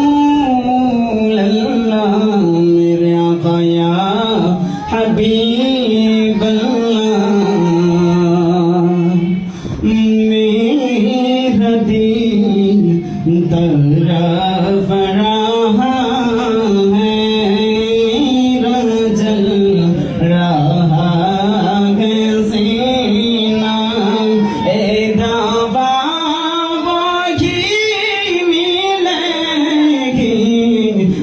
रसूल अल्लाह मेरे आका या हबीब अल्लाह मेरा दिल तरफ रहा है मेरा जल रहा है सीना ए दावा वही मिलेगी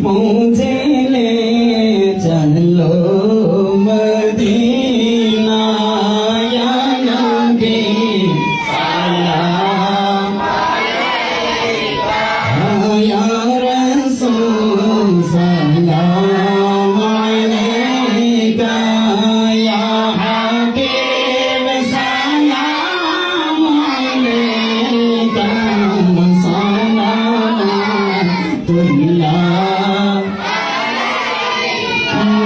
मुझे ले चलो मदीना या नबी सलाम अलैका या रसूल सलाम अलैका या हबीब सलाम अलैका सलावतुल्लाह